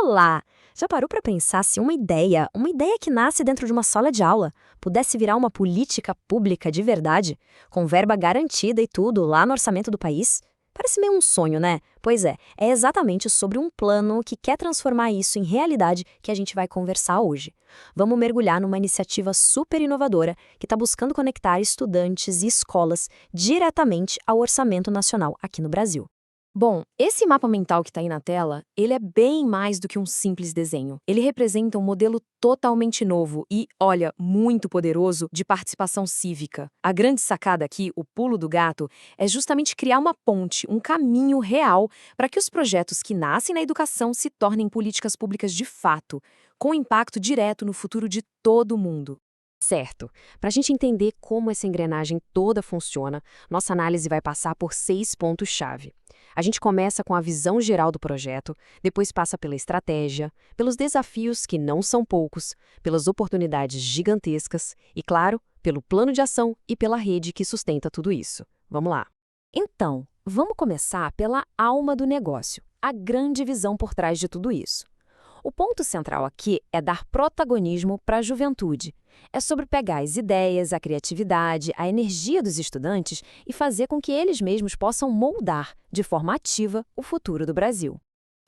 Olá! Já parou para pensar se uma ideia que nasce dentro de uma sala de aula, pudesse virar uma política pública de verdade, com verba garantida e tudo lá no orçamento do país? Parece meio um sonho, né? Pois é exatamente sobre um plano que quer transformar isso em realidade que a gente vai conversar hoje. Vamos mergulhar numa iniciativa super inovadora que está buscando conectar estudantes e escolas diretamente ao orçamento nacional aqui no Brasil. Bom, esse mapa mental que está aí na tela, ele é bem mais do que um simples desenho. Ele representa um modelo totalmente novo e, olha, muito poderoso de participação cívica. A grande sacada aqui, o pulo do gato, é justamente criar uma ponte, um caminho real para que os projetos que nascem na educação se tornem políticas públicas de fato, com impacto direto no futuro de todo mundo. Certo. Para a gente entender como essa engrenagem toda funciona, nossa análise vai passar por 6 pontos-chave. A gente começa com a visão geral do projeto, depois passa pela estratégia, pelos desafios que não são poucos, pelas oportunidades gigantescas e, claro, pelo plano de ação e pela rede que sustenta tudo isso. Vamos lá. Então, vamos começar pela alma do negócio, a grande visão por trás de tudo isso. O ponto central aqui é dar protagonismo para a juventude. É sobre pegar as ideias, a criatividade, a energia dos estudantes e fazer com que eles mesmos possam moldar, de forma ativa, o futuro do Brasil.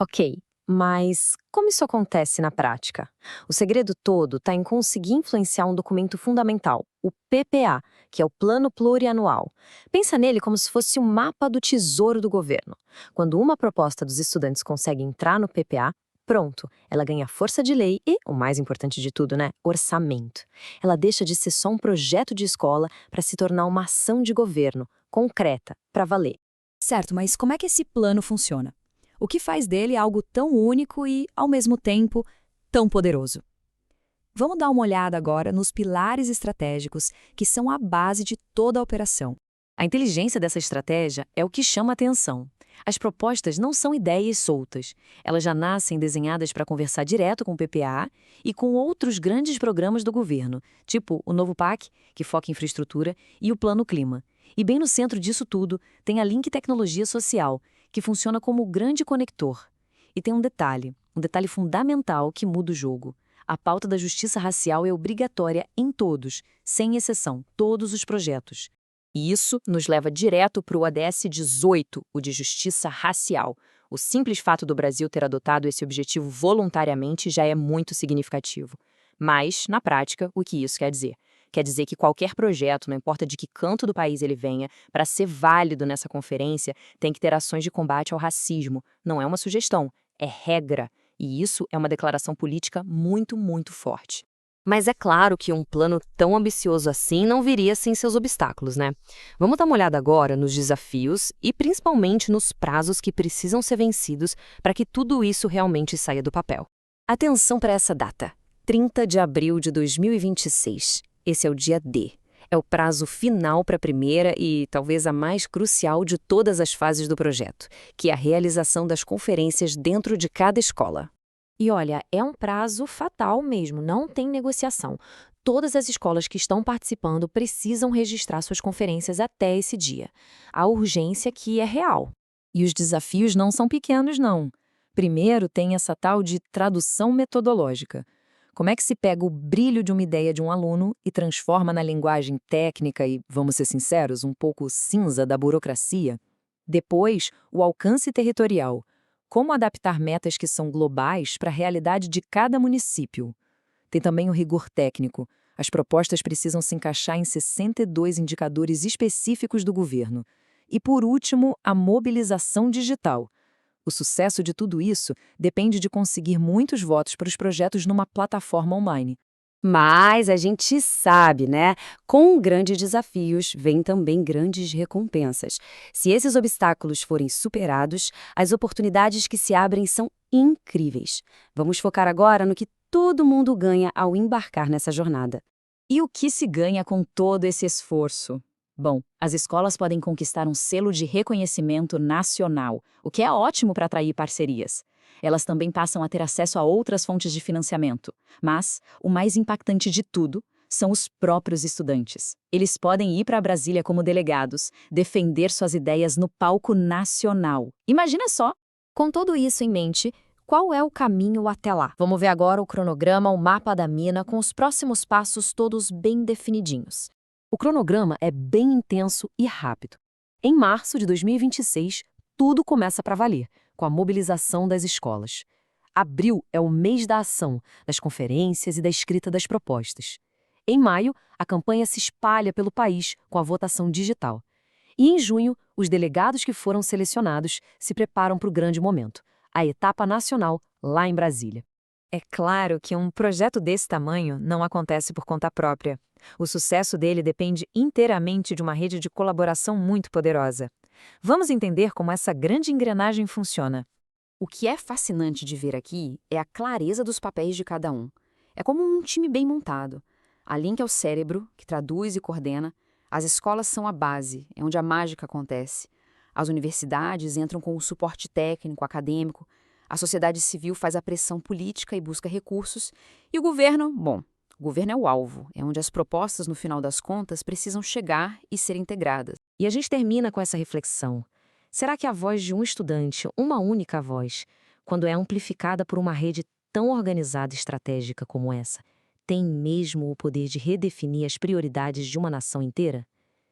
Ok, mas como isso acontece na prática? O segredo todo está em conseguir influenciar um documento fundamental, o PPA, que é o Plano Plurianual. Pensa nele como se fosse o mapa do tesouro do governo. Quando uma proposta dos estudantes consegue entrar no PPA, pronto, ela ganha força de lei e, o mais importante de tudo, né, orçamento. Ela deixa de ser só um projeto de escola para se tornar uma ação de governo, concreta, para valer. Certo, mas como é que esse plano funciona? O que faz dele algo tão único e, ao mesmo tempo, tão poderoso? Vamos dar uma olhada agora nos pilares estratégicos que são a base de toda a operação. A inteligência dessa estratégia é o que chama a atenção. As propostas não são ideias soltas. Elas já nascem desenhadas para conversar direto com o PPA e com outros grandes programas do governo, tipo o novo PAC, que foca em infraestrutura, e o Plano Clima. E bem no centro disso tudo tem a Link Tecnologia Social, que funciona como o grande conector. E tem um detalhe fundamental que muda o jogo. A pauta da justiça racial é obrigatória em todos, sem exceção, todos os projetos. E isso nos leva direto para o ODS 18, o de justiça racial. O simples fato do Brasil ter adotado esse objetivo voluntariamente já é muito significativo. Mas, na prática, o que isso quer dizer? Quer dizer que qualquer projeto, não importa de que canto do país ele venha, para ser válido nessa conferência, tem que ter ações de combate ao racismo. Não é uma sugestão, é regra. E isso é uma declaração política muito, muito forte. Mas é claro que um plano tão ambicioso assim não viria sem seus obstáculos, né? Vamos dar uma olhada agora nos desafios e principalmente nos prazos que precisam ser vencidos para que tudo isso realmente saia do papel. Atenção para essa data, 30 de abril de 2026. Esse é o dia D. É o prazo final para a primeira e talvez a mais crucial de todas as fases do projeto, que é a realização das conferências dentro de cada escola. E olha, é um prazo fatal mesmo, não tem negociação. Todas as escolas que estão participando precisam registrar suas conferências até esse dia. A urgência aqui é real. E os desafios não são pequenos, não. Primeiro, tem essa tal de tradução metodológica. Como é que se pega o brilho de uma ideia de um aluno e transforma na linguagem técnica e, vamos ser sinceros, um pouco cinza da burocracia? Depois, o alcance territorial. Como adaptar metas que são globais para a realidade de cada município? Tem também o rigor técnico. As propostas precisam se encaixar em 62 indicadores específicos do governo. E, por último, a mobilização digital. O sucesso de tudo isso depende de conseguir muitos votos para os projetos numa plataforma online. Mas a gente sabe, né? Com grandes desafios vem também grandes recompensas. Se esses obstáculos forem superados, as oportunidades que se abrem são incríveis. Vamos focar agora no que todo mundo ganha ao embarcar nessa jornada. E o que se ganha com todo esse esforço? Bom, as escolas podem conquistar um selo de reconhecimento nacional, o que é ótimo para atrair parcerias. Elas também passam a ter acesso a outras fontes de financiamento. Mas, o mais impactante de tudo, são os próprios estudantes. Eles podem ir para Brasília como delegados, defender suas ideias no palco nacional. Imagina só! Com tudo isso em mente, Qual é o caminho até lá? Vamos ver agora o cronograma, o mapa da mina, com os próximos passos todos bem definidinhos. O cronograma é bem intenso e rápido. Em março de 2026, tudo começa para valer, com a mobilização das escolas. Abril é o mês da ação, das conferências e da escrita das propostas. Em maio, a campanha se espalha pelo país com a votação digital. E em junho, os delegados que foram selecionados se preparam para o grande momento, a etapa nacional lá em Brasília. É claro que um projeto desse tamanho não acontece por conta própria. O sucesso dele depende inteiramente de uma rede de colaboração muito poderosa. Vamos entender como essa grande engrenagem funciona. O que é fascinante de ver aqui é a clareza dos papéis de cada um. É como um time bem montado. A Link é o cérebro, que traduz e coordena. As escolas são a base, é onde a mágica acontece. As universidades entram com o suporte técnico, acadêmico. A sociedade civil faz a pressão política e busca recursos. E o governo, bom, o governo é o alvo, é onde as propostas, no final das contas, precisam chegar e ser integradas. E a gente termina com essa reflexão. Será que a voz de um estudante, uma única voz, quando é amplificada por uma rede tão organizada e estratégica como essa, tem mesmo o poder de redefinir as prioridades de uma nação inteira?